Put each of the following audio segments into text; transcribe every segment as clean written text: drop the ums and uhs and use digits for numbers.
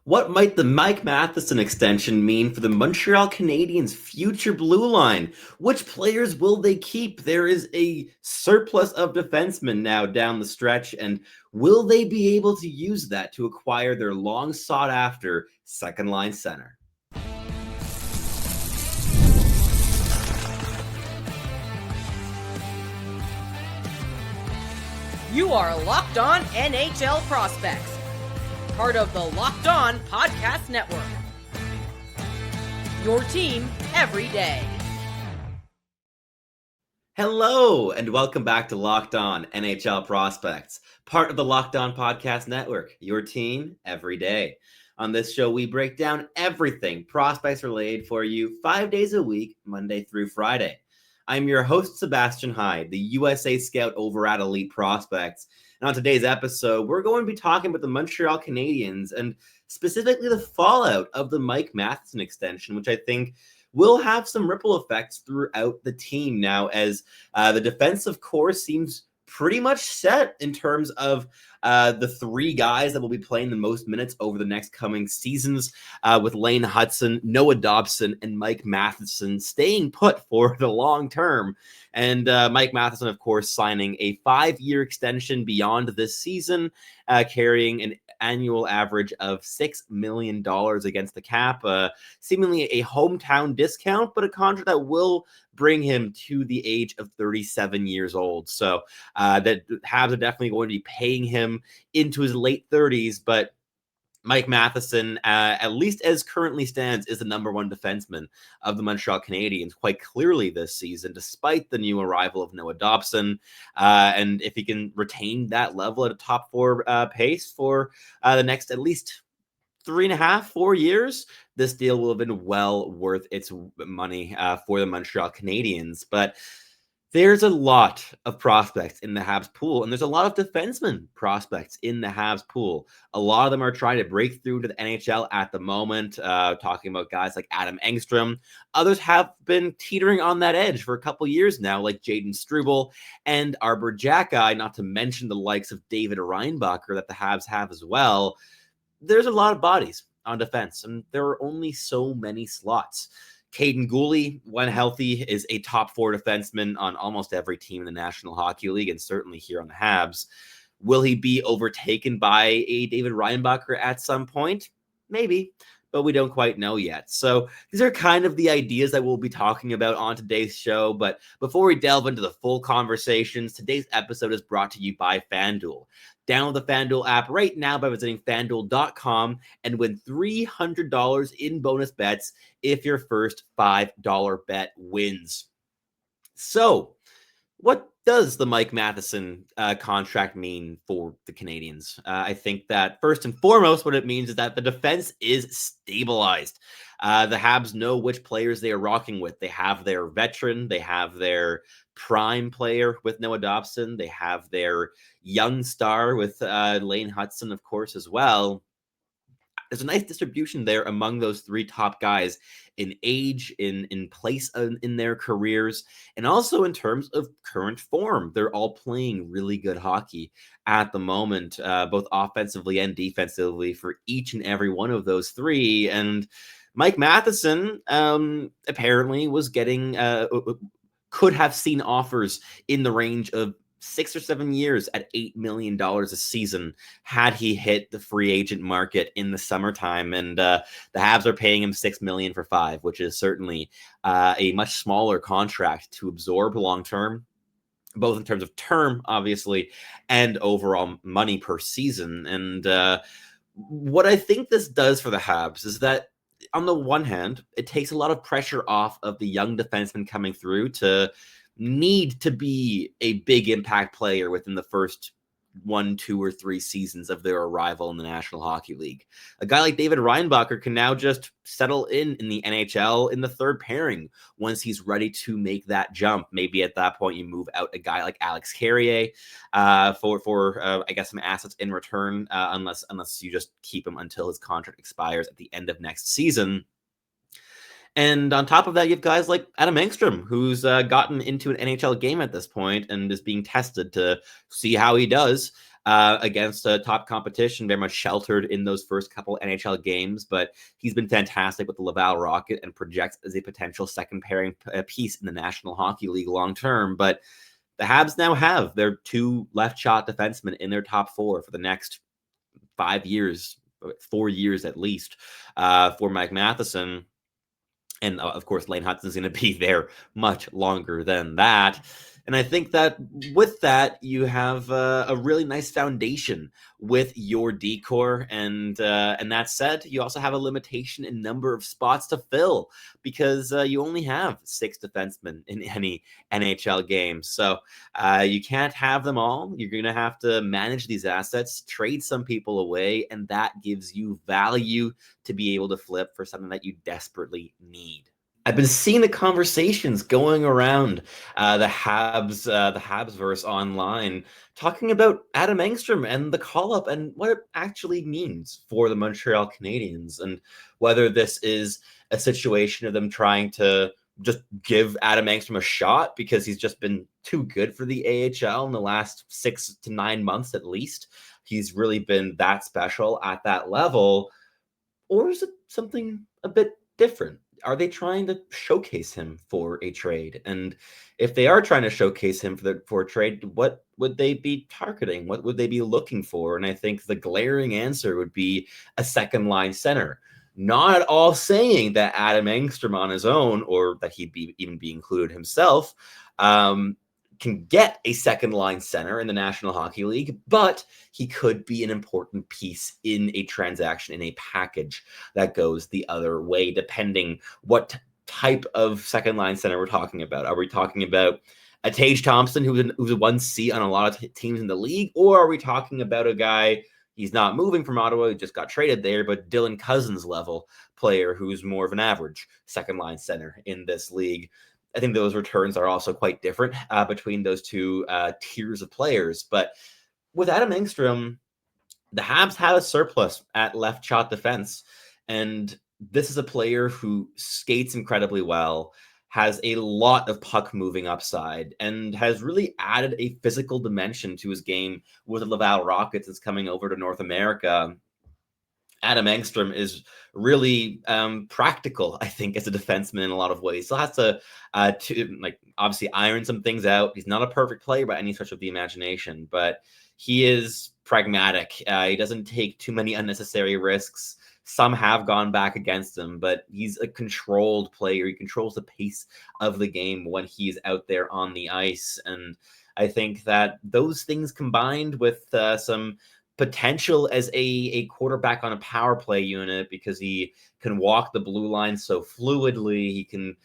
What might the Mike Matheson extension mean for the Montreal Canadiens' future blue line? Which players will they keep? There is a surplus of defensemen now down the stretch, and will they be able to use that to acquire their long sought after second line center? You are Locked On NHL Prospects, part of the Locked On Podcast Network. Your team every day. Hello, and welcome back to Locked On NHL Prospects, part of the Locked On Podcast Network, your team every day. On this show, we break down everything prospects related for you 5 days a week, Monday through Friday. I'm your host, Sebastian Hyde, the USA scout over at Elite Prospects. And on today's episode, we're going to be talking about the Montreal Canadiens and specifically the fallout of the Mike Matheson extension, which I think will have some ripple effects throughout the team now, as the defensive core seems pretty much set in terms of the three guys that will be playing the most minutes over the next coming seasons, with Lane Hutson, Noah Dobson, and Mike Matheson staying put for the long term. And Mike Matheson, of course, signing a 5-year extension beyond this season, carrying an annual average of $6 million against the cap, seemingly a hometown discount, but a contract that will bring him to the age of 37 years old. So that Habs are definitely going to be paying him into his late 30s, but Mike Matheson, at least as currently stands, is the number one defenseman of the Montreal Canadiens quite clearly this season, despite the new arrival of Noah Dobson. And if he can retain that level at a top four pace for the next at least 3.5-4 years, this deal will have been well worth its money for the Montreal Canadiens. But there's a lot of prospects in the Habs pool, and there's a lot of defenseman prospects in the Habs pool. A lot of them are trying to break through to the NHL at the moment, talking about guys like Adam Engström. Others have been teetering on that edge for a couple years now, like Jaden Struble and Arbor Xhekaj, not to mention the likes of David Reinbacher that the Habs have as well. There's a lot of bodies on defense, and there are only so many slots. Kaiden Guhle, when healthy, is a top 4 defenseman on almost every team in the National Hockey League, and certainly here on the Habs. Will he be overtaken by a David Reinbacher at some point? Maybe, but we don't quite know yet. So these are kind of the ideas that we'll be talking about on today's show. But before we delve into the full conversations, today's episode is brought to you by FanDuel. Download the FanDuel app right now by visiting FanDuel.com and win $300 in bonus bets if your first $5 bet wins. So, what does the Mike Matheson contract mean for the Canadiens? I think that first and foremost, what it means is that the defense is stabilized. The Habs know which players they are rocking with. They have their veteran, they have their prime player with Noah Dobson, they have their young star with Lane Hutson, of course, as well. There's a nice distribution there among those three top guys in age, in place in their careers, and also in terms of current form. They're all playing really good hockey at the moment, both offensively and defensively for each and every one of those three. And Mike Matheson apparently was getting, could have seen offers in the range of 6 or 7 years at $8 million a season had he hit the free agent market in the summertime. And the Habs are paying him $6 million for 5, which is certainly a much smaller contract to absorb long term, both in terms of term, obviously, and overall money per season. And what I think this does for the Habs is that, on the one hand, it takes a lot of pressure off of the young defenseman coming through to need to be a big impact player within the first 1, 2, or 3 seasons of their arrival in the National Hockey League. A guy like David Reinbacher can now just settle in the NHL in the third pairing once he's ready to make that jump. Maybe at that point you move out a guy like Alex Carrier for I guess some assets in return, unless you just keep him until his contract expires at the end of next season. And on top of that, you have guys like Adam Engström, who's gotten into an NHL game at this point and is being tested to see how he does against top competition, very much sheltered in those first couple NHL games, but he's been fantastic with the Laval Rocket and projects as a potential second pairing piece in the National Hockey League long term. But the Habs now have their 2 left shot defensemen in their top 4 for the next 5 years, 4 years at least, for Mike Matheson. And of course, Lane Hutson's going to be there much longer than that. And I think that with that, you have a really nice foundation with your decor. And that said, you also have a limitation in number of spots to fill because you only have 6 defensemen in any NHL game. So you can't have them all. You're going to have to manage these assets, trade some people away, and that gives you value to be able to flip for something that you desperately need. I've been seeing the conversations going around the Habsverse online, talking about Adam Engström and the call-up and what it actually means for the Montreal Canadiens, and whether this is a situation of them trying to just give Adam Engström a shot because he's just been too good for the AHL in the last 6 to 9 months at least. He's really been that special at that level. Or is it something a bit different? Are they trying to showcase him for a trade? And if they are trying to showcase him for a trade, what would they be targeting? What would they be looking for? And I think the glaring answer would be a second line center. Not at all saying that Adam Engström on his own, or that he'd even be included himself, can get a second line center in the National Hockey League, but he could be an important piece in a transaction, in a package that goes the other way, depending what type of second line center we're talking about. Are we talking about a Tage Thompson who's a 1C on a lot of teams in the league, or are we talking about a guy, he's not moving from Ottawa, he just got traded there, but Dylan Cousins level player who's more of an average second line center in this league? I think those returns are also quite different between those two tiers of players. But with Adam Engström, the Habs have a surplus at left shot defense. And this is a player who skates incredibly well, has a lot of puck moving upside, and has really added a physical dimension to his game with the Laval Rockets since coming over to North America. Adam Engström is really practical, I think, as a defenseman in a lot of ways. Still has to obviously iron some things out. He's not a perfect player by any stretch of the imagination, but he is pragmatic. He doesn't take too many unnecessary risks. Some have gone back against him, but he's a controlled player. He controls the pace of the game when he's out there on the ice. And I think that those things combined with some potential as a quarterback on a power play unit, because he can walk the blue line so fluidly. He can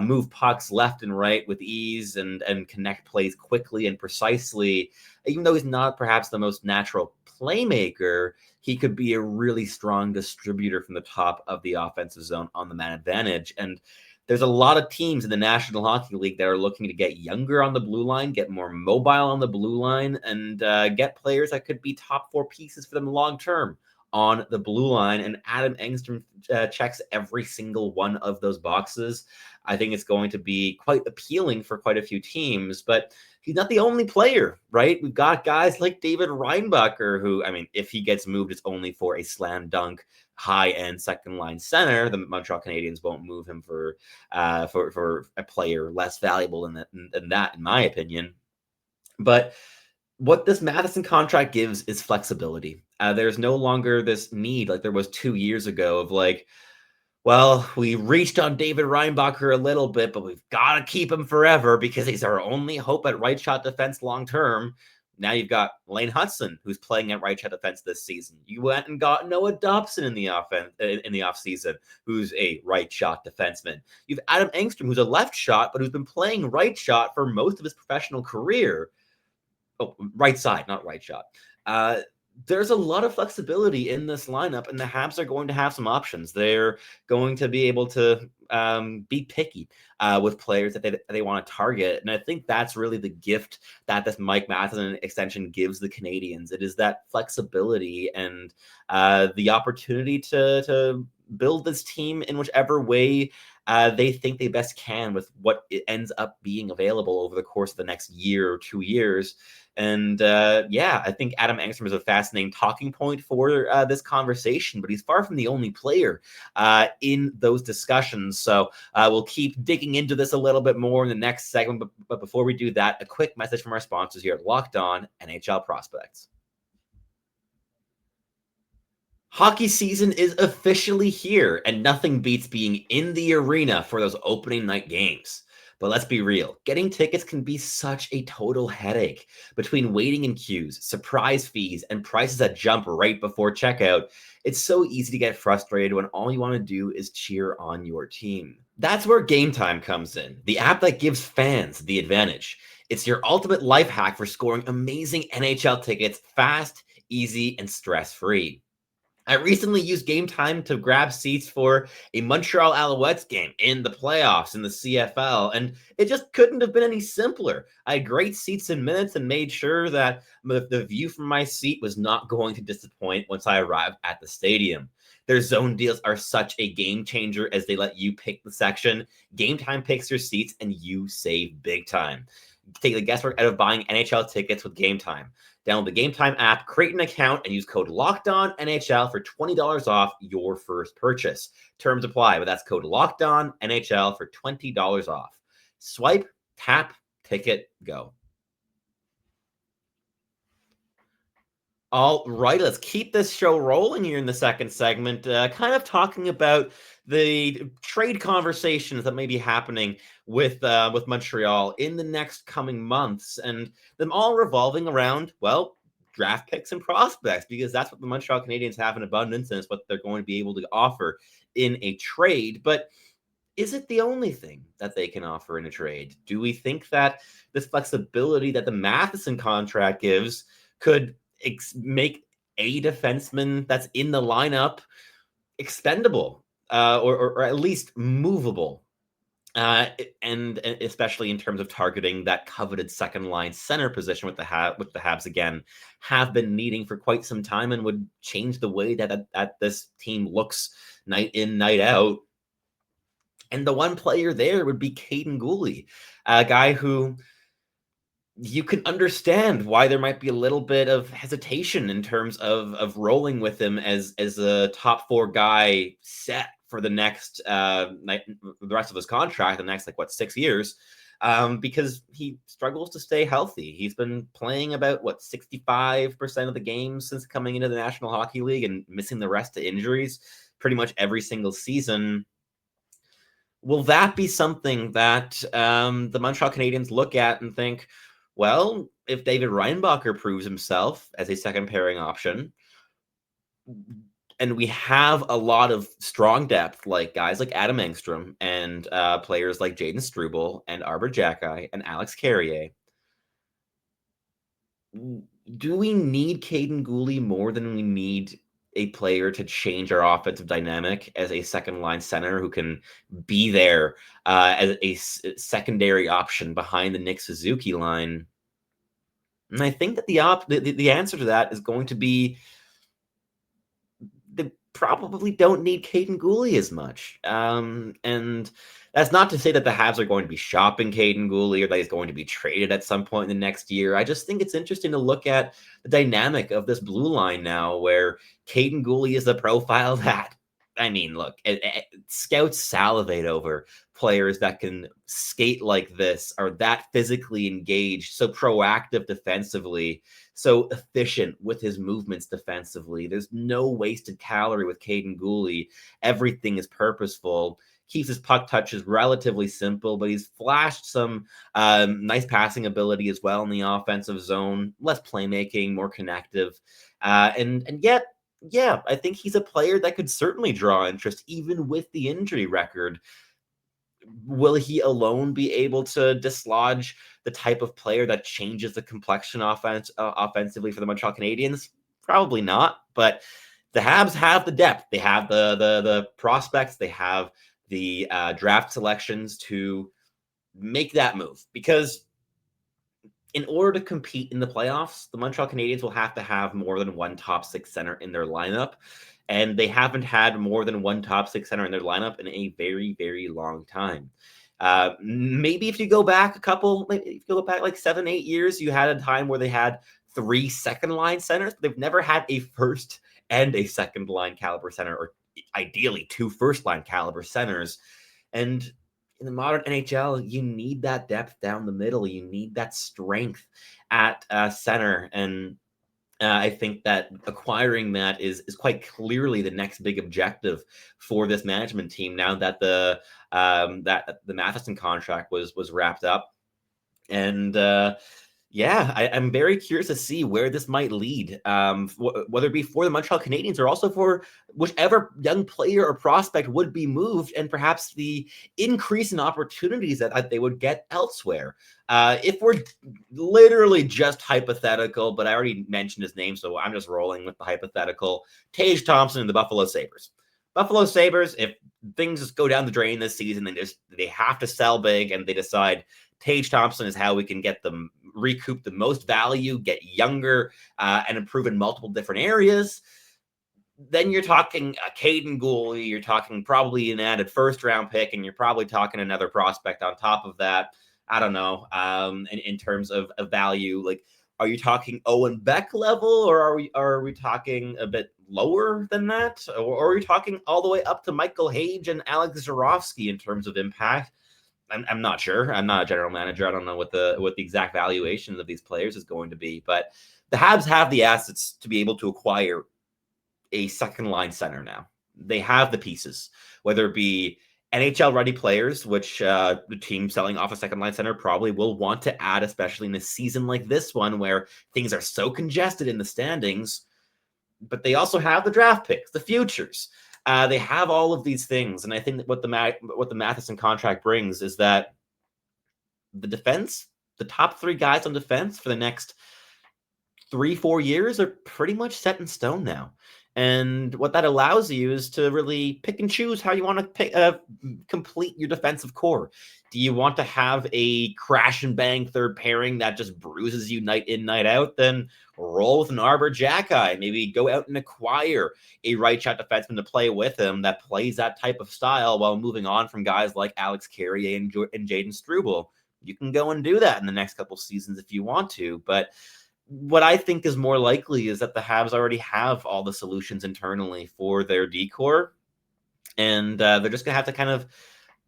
move pucks left and right with ease and connect plays quickly and precisely. Even though he's not perhaps the most natural playmaker, he could be a really strong distributor from the top of the offensive zone on the man advantage. And there's a lot of teams in the National Hockey League that are looking to get younger on the blue line, get more mobile on the blue line, and get players that could be top 4 pieces for them long term on the blue line. And Adam Engström checks every single one of those boxes. I think it's going to be quite appealing for quite a few teams, but he's not the only player, right? We've got guys like David Reinbacher, who, I mean, if he gets moved, it's only for a slam dunk high-end second-line center. The Montreal Canadiens won't move him for a player less valuable than that, in my opinion. But what this Matheson contract gives is flexibility. There's no longer this need like there was 2 years ago of like, well, we reached on David Reinbacher a little bit, but we've got to keep him forever because he's our only hope at right shot defense long term. Now you've got Lane Hutson, who's playing at right shot defense this season. You went and got Noah Dobson in the offseason, who's a right shot defenseman. You've Adam Engström, who's a left shot, but who's been playing right shot for most of his professional career. Oh, right side, not right shot. There's a lot of flexibility in this lineup, and the Habs are going to have some options. They're going to be able to be picky with players that they want to target. And I think that's really the gift that this Mike Matheson extension gives the Canadiens. It is that flexibility and the opportunity to build this team in whichever way they think they best can with what it ends up being available over the course of the next year or 2 years. And I think Adam Engström is a fascinating talking point for this conversation, but he's far from the only player in those discussions. So we'll keep digging into this a little bit more in the next segment. But before we do that, a quick message from our sponsors here at Locked On NHL Prospects. Hockey season is officially here, and nothing beats being in the arena for those opening night games. But let's be real, getting tickets can be such a total headache. Between waiting in queues, surprise fees, and prices that jump right before checkout, it's so easy to get frustrated when all you want to do is cheer on your team. That's where Gametime comes in, the app that gives fans the advantage. It's your ultimate life hack for scoring amazing NHL tickets fast, easy, and stress-free. I recently used Gametime to grab seats for a Montreal Alouettes game in the playoffs in the CFL, and it just couldn't have been any simpler. I had great seats in minutes and made sure that the view from my seat was not going to disappoint once I arrived at the stadium. Their zone deals are such a game changer as they let you pick the section. Gametime picks your seats, and you save big time. Take the guesswork out of buying NHL tickets with Gametime. Download the Gametime app, create an account, and use code LOCKEDONNHL for $20 off your first purchase. Terms apply, but that's code LOCKEDONNHL for $20 off. Swipe, tap, ticket, go. All right, let's keep this show rolling here in the second segment, kind of talking about the trade conversations that may be happening with Montreal in the next coming months, and them all revolving around, well, draft picks and prospects, because that's what the Montreal Canadiens have in abundance, and it's what they're going to be able to offer in a trade. But is it the only thing that they can offer in a trade? Do we think that this flexibility that the Matheson contract gives could make a defenseman that's in the lineup expendable or at least movable? And especially in terms of targeting that coveted second line center position with the Habs again have been needing for quite some time, and would change the way that this team looks night in, night out. And the one player there would be Kaiden Guhle, a guy who you can understand why there might be a little bit of hesitation in terms of rolling with him as a top 4 guy set for the next the rest of his contract, the next 6 years, because he struggles to stay healthy. He's been playing about 65% of the games since coming into the National Hockey League, and missing the rest to injuries pretty much every single season. Will that be something that the Montreal Canadiens look at and think, well, if David Reinbacher proves himself as a second pairing option, and we have a lot of strong depth, like guys like Adam Engström and players like Jaden Struble and Arber Xhekaj and Alex Carrier, do we need Kaiden Guhle more than we need a player to change our offensive dynamic as a second line center who can be there as a secondary option behind the Nick Suzuki line? And I think that the answer to that is going to be they probably don't need Kaiden Guhle as much. And that's not to say that the Habs are going to be shopping Kaiden Guhle or that he's going to be traded at some point in the next year. I just think it's interesting to look at the dynamic of this blue line now, where Kaiden Guhle is the profile that, look, scouts salivate over players that can skate like this, are that physically engaged, so proactive defensively, so efficient with his movements defensively. There's no wasted calorie with Kaiden Guhle. Everything is purposeful. Keeps his puck touches relatively simple, but he's flashed some nice passing ability as well in the offensive zone, less playmaking, more connective. And yet, yeah, I think he's a player that could certainly draw interest, even with the injury record. Will he alone be able to dislodge the type of player that changes the complexion offensively for the Montreal Canadiens? Probably not, but the Habs have the depth. They have the prospects. They have the draft selections to make that move, because in order to compete in the playoffs, the Montreal Canadiens will have to have more than one top 6 center in their lineup. and they haven't had more than one top 6 center in their lineup in a very, very long time. Maybe if you go back like 7-8 years, you had a time where they had 3 second line centers, but they've never had a first and a second line caliber center, or ideally 2 first line caliber centers. And in the modern NHL, you need that depth down the middle. You need that strength at center. And I think that acquiring that is quite clearly the next big objective for this management team now that the Matheson contract was wrapped up. And I'm very curious to see where this might lead, whether it be for the Montreal Canadiens or also for whichever young player or prospect would be moved, and perhaps the increase in opportunities that they would get elsewhere. If we're literally just hypothetical, but I already mentioned his name, so I'm just rolling with the hypothetical. Tage Thompson and the Buffalo Sabres. Buffalo Sabres, if things just go down the drain this season, they have to sell big, and they decide Tage Thompson is how we can get them recoup the most value, get younger, and improve in multiple different areas. Then you're talking a Kaiden Guhle, you're talking probably an added first-round pick, and you're probably talking another prospect on top of that. I don't know. In terms of value, like, are you talking Owen Beck level, or are we talking a bit lower than that, or are we talking all the way up to Michael Hage and Alex Zarovsky in terms of impact? I'm not sure. I'm not a general manager. I don't know what the exact valuation of these players is going to be, but the Habs have the assets to be able to acquire a second line center now. They have the pieces, whether it be NHL ready players, which the team selling off a second line center probably will want to add, especially in a season like this one where things are so congested in the standings. But they also have the draft picks, the futures. They have all of these things, and I think that what the Matheson contract brings is that the defense, the top 3 guys on defense for the next 3-4 years are pretty much set in stone now. And what that allows you is to really pick and choose how you want to complete your defensive core. Do you want to have a crash and bang third pairing that just bruises you night in, night out? Then roll with an Arbor Jackeye. Maybe go out and acquire a right shot defenseman to play with him that plays that type of style while moving on from guys like Alex Carrier and Jaden Struble. You can go and do that in the next couple seasons if you want to, but what I think is more likely is that the Habs already have all the solutions internally for their decor, and they're just going to have to kind of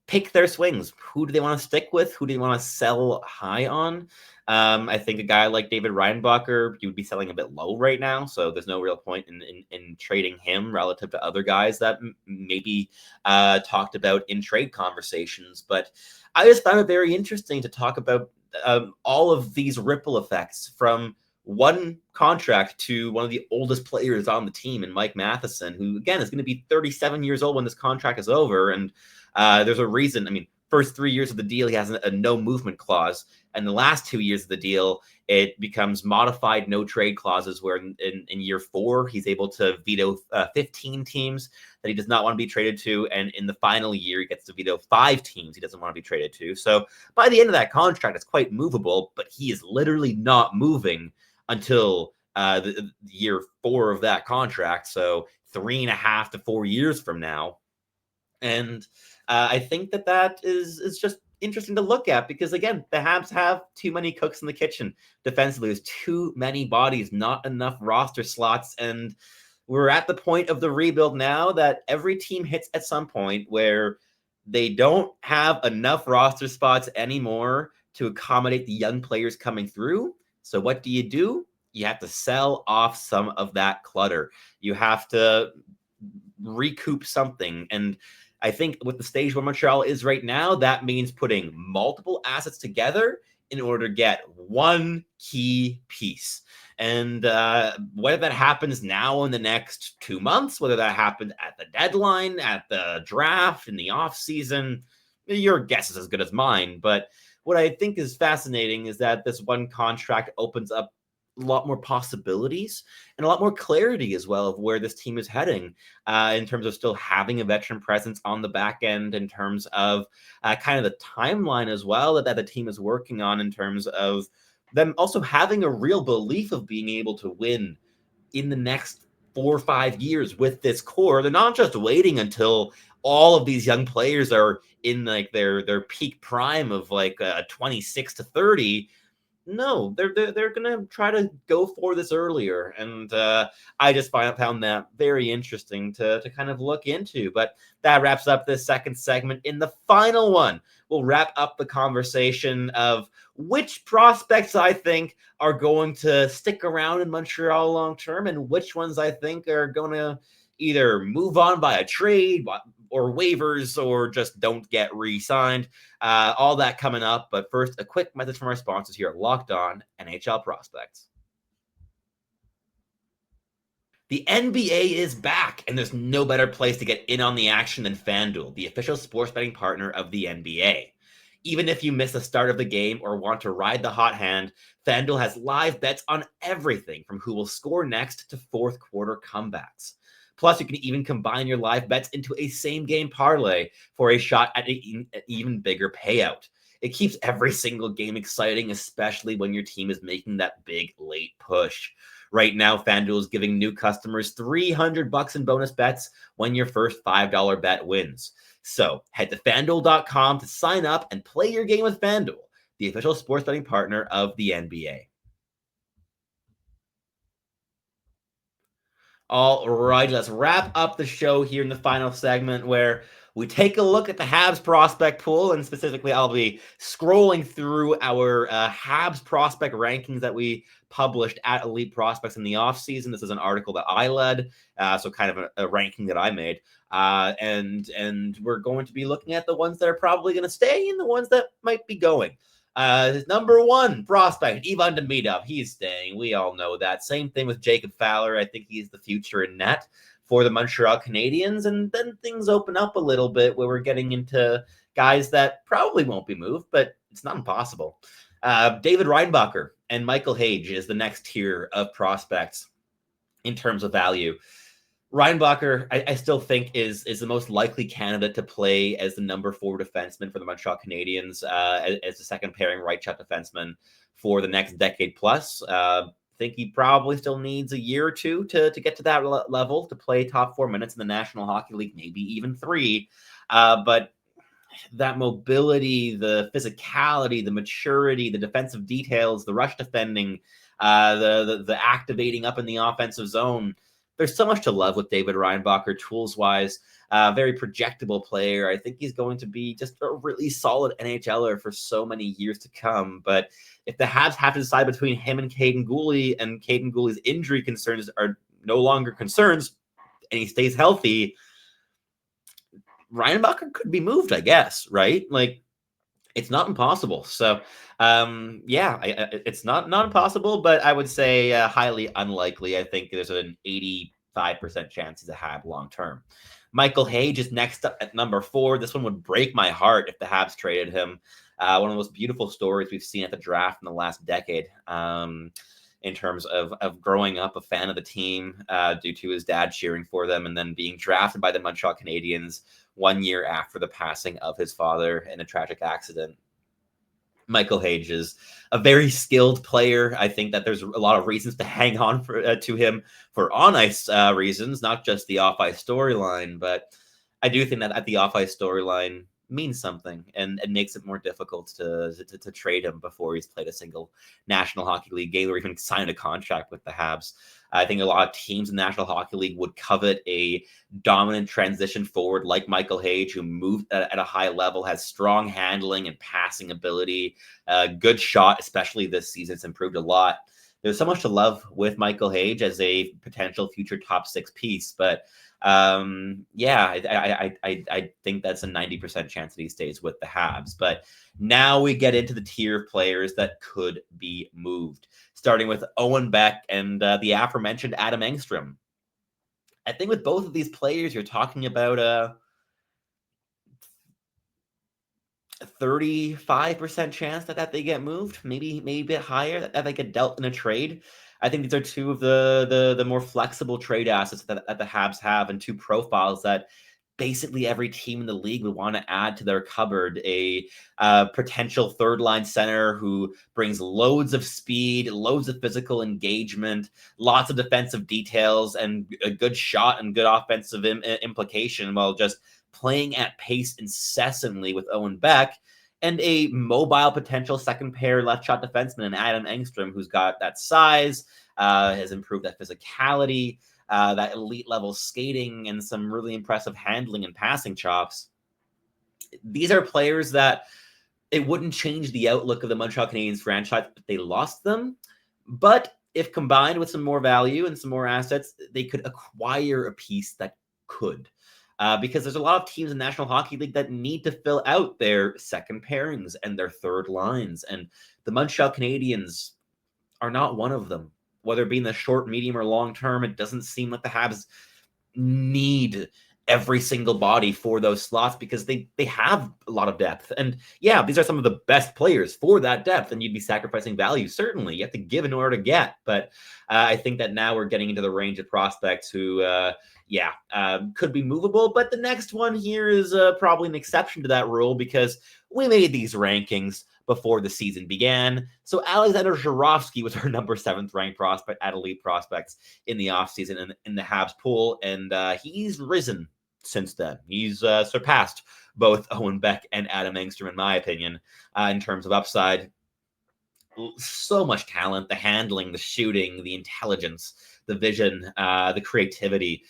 pick their swings. Who do they want to stick with? Who do they want to sell high on? I think a guy like David Reinbacher, you would be selling a bit low right now, so there's no real point in trading him relative to other guys that maybe talked about in trade conversations. But I just found it very interesting to talk about all of these ripple effects from one contract to one of the oldest players on the team in Mike Matheson, who, again, is going to be 37 years old when this contract is over. And there's a reason. I mean, first 3 years of the deal, he has a no movement clause. And the last 2 years of the deal, it becomes modified no trade clauses, where in year 4, he's able to veto 15 teams that he does not want to be traded to. And in the final year, he gets to veto 5 teams he doesn't want to be traded to. So by the end of that contract, it's quite movable, but he is literally not moving until the year 4 of that contract. So 3.5 to 4 years from now. And I think that is just interesting to look at, because, again, the Habs have too many cooks in the kitchen defensively. There's too many bodies, not enough roster slots. And we're at the point of the rebuild now that every team hits at some point where they don't have enough roster spots anymore to accommodate the young players coming through. So what do? You have to sell off some of that clutter. You have to recoup something. And I think with the stage where Montreal is right now, that means putting multiple assets together in order to get one key piece. And whether that happens now in the next 2 months, whether that happens at the deadline, at the draft, in the offseason, your guess is as good as mine. But what I think is fascinating is that this one contract opens up a lot more possibilities and a lot more clarity as well of where this team is heading, in terms of still having a veteran presence on the back end, in terms of kind of the timeline as well that the team is working on, in terms of them also having a real belief of being able to win in the next 4 or 5 years with this core. They're not just waiting until all of these young players are in like their peak prime of like 26 to 30. No, they're gonna try to go for this earlier, and I just found that very interesting to kind of look into. But that wraps up this second segment. In the final one, we'll wrap up the conversation of which prospects I think are going to stick around in Montreal long term, and which ones I think are going to either move on by a trade or waivers or just don't get re-signed. All that coming up. But first, a quick message from our sponsors here at Locked On NHL Prospects. The NBA is back, and there's no better place to get in on the action than FanDuel, the official sports betting partner of the NBA. Even if you miss the start of the game or want to ride the hot hand, FanDuel has live bets on everything from who will score next to fourth quarter comebacks. Plus, you can even combine your live bets into a same-game parlay for a shot at an even bigger payout. It keeps every single game exciting, especially when your team is making that big late push. Right now, FanDuel is giving new customers $300 in bonus bets when your first $5 bet wins. So head to FanDuel.com to sign up and play your game with FanDuel, the official sports betting partner of the NBA. All right, let's wrap up the show here in the final segment where we take a look at the Habs prospect pool, and specifically I'll be scrolling through our Habs prospect rankings that we published at Elite Prospects in the offseason. This is an article that I led, so kind of a ranking that I made. And we're going to be looking at the ones that are probably going to stay and the ones that might be going. Number one prospect, Ivan Demidov. He's staying. We all know that. Same thing with Jacob Fowler. I think he's the future in net for the Montreal Canadiens. And then things open up a little bit where we're getting into guys that probably won't be moved, but it's not impossible. David Reinbacher and Michael Hage is the next tier of prospects in terms of value. Reinbacher, I still think is the most likely candidate to play as the number 4 defenseman for the Montreal Canadiens, as the second pairing right shot defenseman for the next decade plus. I think he probably still needs a year or two to get to that level to play top 4 minutes in the National Hockey League, maybe even 3. But that mobility, the physicality, the maturity, the defensive details, the rush defending, the activating up in the offensive zone. There's so much to love with David Reinbacher, tools-wise. Very projectable player. I think he's going to be just a really solid NHLer for so many years to come. But if the Habs have to decide between him and Kaiden Guhle, and Kaiden Guhle's injury concerns are no longer concerns, and he stays healthy, Reinbacher could be moved, I guess, right? Like, it's not impossible. So, it's not impossible, but I would say highly unlikely. I think there's an 85% chance he's a Hab long term. Michael Hage is next up at number 4. This one would break my heart if the Habs traded him. One of the most beautiful stories we've seen at the draft in the last decade. In terms of growing up a fan of the team due to his dad cheering for them, and then being drafted by the Montreal Canadiens 1 year after the passing of his father in a tragic accident. Michael Hage is a very skilled player. I think that there's a lot of reasons to hang on to him for on-ice reasons, not just the off-ice storyline. But I do think that at the off-ice storyline means something and makes it more difficult to trade him before he's played a single National Hockey League game or even signed a contract with the Habs. I think a lot of teams in the National Hockey League would covet a dominant transition forward like Michael Hage, who moved at a high level, has strong handling and passing ability, good shot, especially this season. It's improved a lot. There's so much to love with Michael Hage as a potential future top 6 piece, but I think that's a 90% chance that he stays with the Habs. But now we get into the tier of players that could be moved, starting with Owen Beck and the aforementioned Adam Engström. I think with both of these players, you're talking about a 35% chance that they get moved, maybe a bit higher, that they get dealt in a trade. I think these are two of the more flexible trade assets that the Habs have, and two profiles that basically every team in the league would want to add to their cupboard a potential third line center who brings loads of speed, loads of physical engagement, lots of defensive details, and a good shot and good offensive implication while just playing at pace incessantly with Owen Beck, and a mobile potential second pair left shot defenseman in Adam Engström, who's got that size, has improved that physicality, that elite level skating, and some really impressive handling and passing chops. These are players that it wouldn't change the outlook of the Montreal Canadiens franchise if they lost them. But if combined with some more value and some more assets, they could acquire a piece that could. Because there's a lot of teams in the National Hockey League that need to fill out their second pairings and their third lines. And the Montreal Canadiens are not one of them. Whether it be in the short, medium, or long term, it doesn't seem like the Habs need every single body for those slots because they have a lot of depth. And yeah, these are some of the best players for that depth, and you'd be sacrificing value. Certainly, you have to give in order to get. But I think that now we're getting into the range of prospects who, could be movable. But the next one here is probably an exception to that rule because we made these rankings before the season began. So Alexander Zhuravsky was our number 7th ranked prospect at Elite Prospects in the offseason in the Habs pool, and he's risen since then. He's surpassed both Owen Beck and Adam Engström, in my opinion, in terms of upside. So much talent, the handling, the shooting, the intelligence, the vision, the creativity.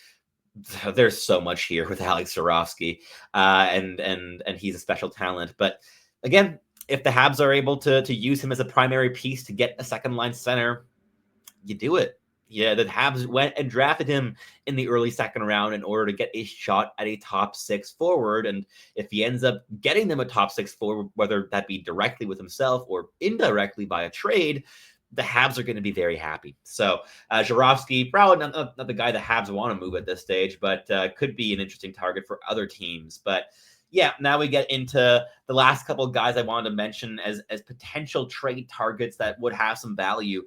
There's so much here with Alex Zhuravsky, and he's a special talent. But again, if the Habs are able to use him as a primary piece to get a second line center, you do it. Yeah, the Habs went and drafted him in the early second round in order to get a shot at a top 6 forward. And if he ends up getting them a top 6 forward, whether that be directly with himself or indirectly by a trade, the Habs are going to be very happy. So Zhuravsky, probably not the guy the Habs want to move at this stage, but could be an interesting target for other teams. But yeah, now we get into the last couple of guys I wanted to mention as potential trade targets that would have some value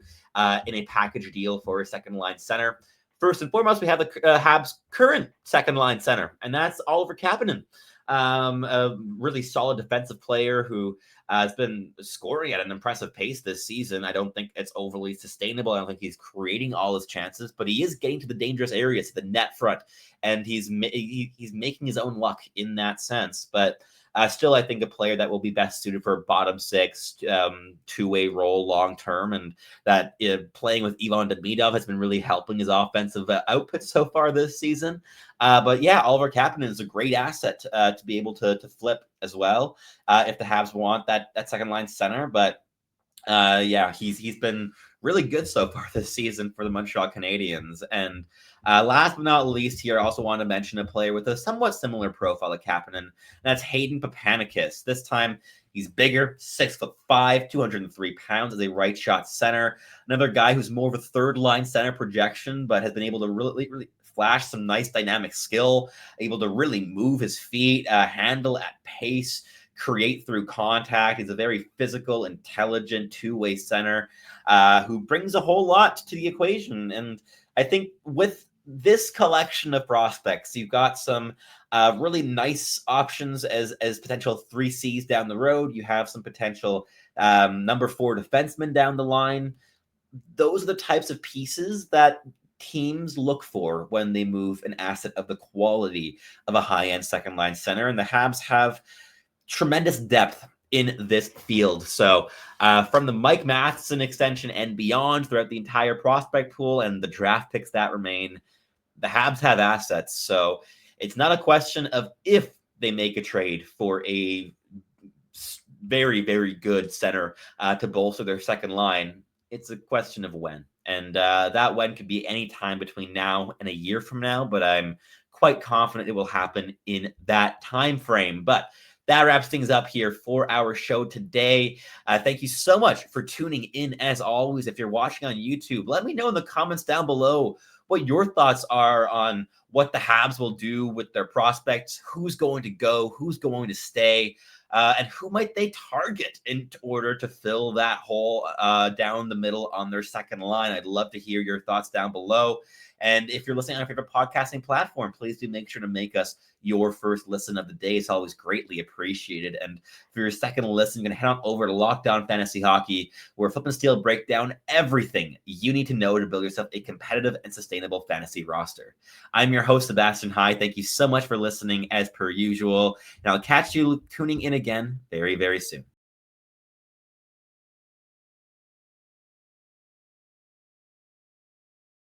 in a package deal for a second line center. First and foremost, we have the Habs' current second line center, and that's Oliver Kapanen, a really solid defensive player who has been scoring at an impressive pace this season. I don't think it's overly sustainable. I don't think he's creating all his chances, but he is getting to the dangerous areas, to the net front, and he's making his own luck in that sense. But still, I think a player that will be best suited for a bottom 6 two-way role long term, and that playing with Ivan Demidov has been really helping his offensive output so far this season. But yeah, Oliver Kapanen is a great asset to be able to flip as well if the Habs want that second line center. But he's been really good so far this season for the Montreal Canadiens. And last but not least here, I also want to mention a player with a somewhat similar profile to Kapanen, and that's Hayden Papanikis. This time, he's bigger, 6'5", 203 pounds as a right shot center. Another guy who's more of a third line center projection, but has been able to really flash some nice dynamic skill, able to really move his feet, handle at pace, create through contact. He's a very physical, intelligent two-way center who brings a whole lot to the equation. And I think with this collection of prospects, you've got some really nice options as potential 3Cs down the road. You have some potential number 4 defensemen down the line. Those are the types of pieces that teams look for when they move an asset of the quality of a high-end second line center. And the Habs have tremendous depth in this field. So from the Mike Matheson extension and beyond throughout the entire prospect pool and the draft picks that remain, the Habs have assets. So it's not a question of if they make a trade for a very, very good center to bolster their second line. It's a question of when. And that when could be any time between now and a year from now, but I'm quite confident it will happen in that time frame. But that wraps things up here for our show today. Thank you so much for tuning in. As always, if you're watching on YouTube, let me know in the comments down below what your thoughts are on what the Habs will do with their prospects, who's going to go, who's going to stay. And who might they target in order to fill that hole down the middle on their second line? I'd love to hear your thoughts down below. And if you're listening on a favorite podcasting platform, please do make sure to make us your first listen of the day. It's always greatly appreciated. And for your second listen, you're going to head on over to Locked On Fantasy Hockey, where Flip and Steel break down everything you need to know to build yourself a competitive and sustainable fantasy roster. I'm your host, Sebastian High. Thank you so much for listening as per usual. And I'll catch you tuning in again very, very soon.